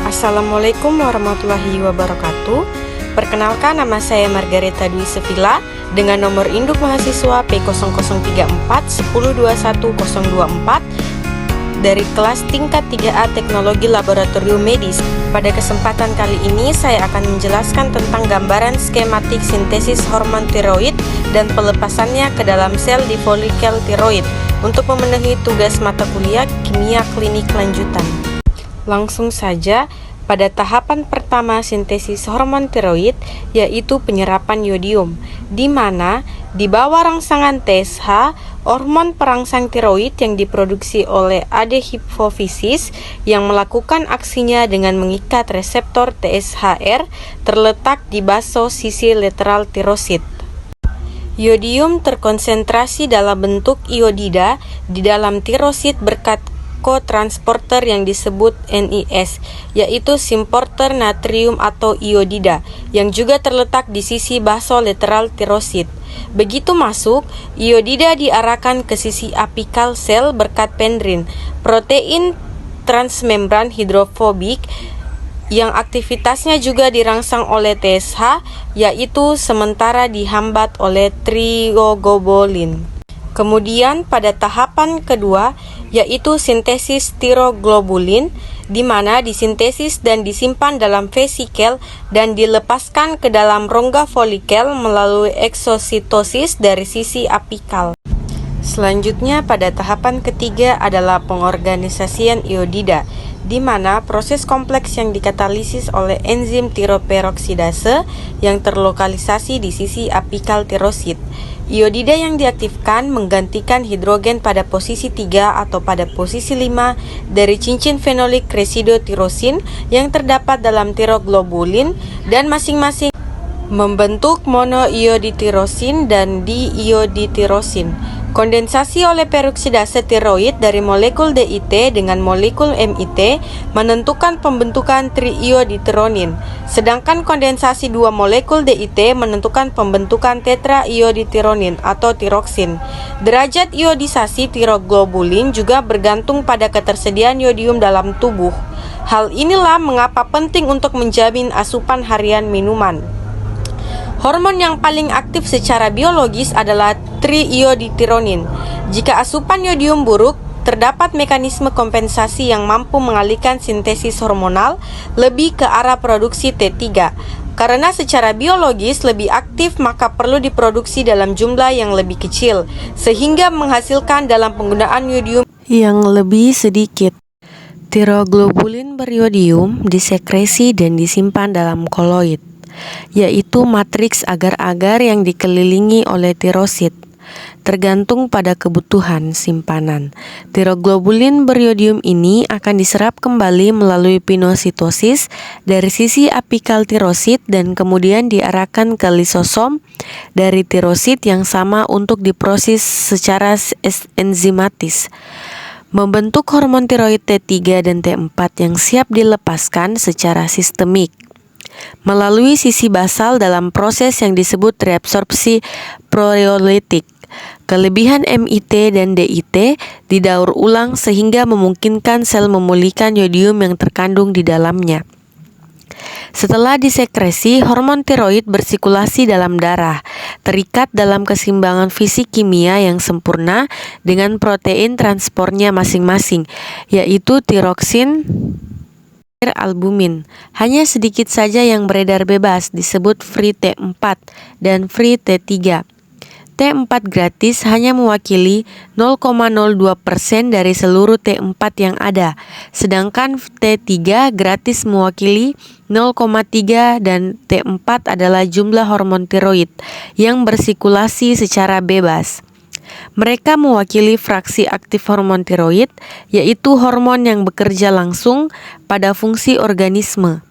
Assalamualaikum warahmatullahi wabarakatuh. Perkenalkan, nama saya Margareta Dwi Sevilla dengan nomor induk mahasiswa P0034 dari kelas tingkat 3A Teknologi Laboratorium Medis. Pada kesempatan kali ini saya akan menjelaskan tentang gambaran skematik sintesis hormon tiroid dan pelepasannya ke dalam sel di folikel tiroid untuk memenuhi tugas mata kuliah kimia klinik lanjutan. Langsung saja, pada tahapan pertama sintesis hormon tiroid, yaitu penyerapan yodium, di mana di bawah rangsangan TSH, hormon perangsang tiroid yang diproduksi oleh AD hipofisis yang melakukan aksinya dengan mengikat reseptor TSHR terletak di baso sisi lateral tirosid. Yodium terkonsentrasi dalam bentuk iodida di dalam tirosid berkat transporter yang disebut NIS, yaitu symporter natrium atau iodida, yang juga terletak di sisi basolateral tirosid. Begitu masuk, iodida diarahkan ke sisi apikal sel berkat pendrin, protein transmembran hidrofobik, yang aktivitasnya juga dirangsang oleh TSH, yaitu sementara dihambat oleh triogobolin. Kemudian pada tahapan kedua, yaitu sintesis tiroglobulin, di mana disintesis dan disimpan dalam vesikel dan dilepaskan ke dalam rongga folikel melalui eksositosis dari sisi apikal. Selanjutnya pada tahapan ketiga adalah pengorganisasian iodida, di mana proses kompleks yang dikatalisis oleh enzim tiroperoksidase yang terlokalisasi di sisi apikal tirosid. Iodida yang diaktifkan menggantikan hidrogen pada posisi 3 atau pada posisi 5 dari cincin fenolik residotirosin yang terdapat dalam tiroglobulin dan masing-masing membentuk monoioditirosin dan diioditirosin. Kondensasi oleh peroksidase tiroid dari molekul DIT dengan molekul MIT menentukan pembentukan triioditironin, sedangkan kondensasi dua molekul DIT menentukan pembentukan tetraioditironin atau tiroksin. Derajat iodisasi tiroglobulin juga bergantung pada ketersediaan yodium dalam tubuh. Hal inilah mengapa penting untuk menjamin asupan harian minuman. Hormon yang paling aktif secara biologis adalah triioditironin. Jika asupan yodium buruk, terdapat mekanisme kompensasi yang mampu mengalihkan sintesis hormonal lebih ke arah produksi T3. Karena secara biologis lebih aktif, maka perlu diproduksi dalam jumlah yang lebih kecil, sehingga menghasilkan dalam penggunaan yodium yang lebih sedikit. Tiroglobulin beriodium disekresi dan disimpan dalam koloid, yaitu matriks agar-agar yang dikelilingi oleh tirosid, tergantung pada kebutuhan simpanan. Tiroglobulin beriodium ini akan diserap kembali melalui pinositosis dari sisi apikal tirosid dan kemudian diarahkan ke lisosom dari tirosid yang sama untuk diproses secara enzimatis, membentuk hormon tiroid T3 dan T4 yang siap dilepaskan secara sistemik melalui sisi basal dalam proses yang disebut reabsorpsi proteolitik. Kelebihan MIT dan DIT didaur ulang sehingga memungkinkan sel memulihkan yodium yang terkandung di dalamnya. Setelah disekresi, hormon tiroid bersirkulasi dalam darah, terikat dalam keseimbangan fisik kimia yang sempurna dengan protein transportnya masing-masing, yaitu tiroksin, albumin. Hanya sedikit saja yang beredar bebas, disebut free T4 dan free T3. T4 gratis hanya mewakili 0,02% dari seluruh T4 yang ada, sedangkan T3 gratis mewakili 0,3 dan T4 adalah jumlah hormon tiroid yang bersirkulasi secara bebas. Mereka mewakili fraksi aktif hormon tiroid, yaitu hormon yang bekerja langsung pada fungsi organisme.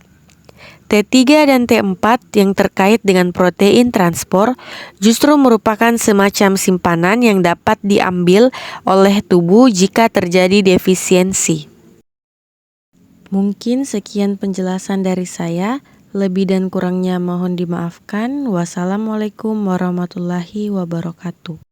T3 dan T4 yang terkait dengan protein transport justru merupakan semacam simpanan yang dapat diambil oleh tubuh jika terjadi defisiensi. Mungkin sekian penjelasan dari saya. Lebih dan kurangnya mohon dimaafkan. Wassalamualaikum warahmatullahi wabarakatuh.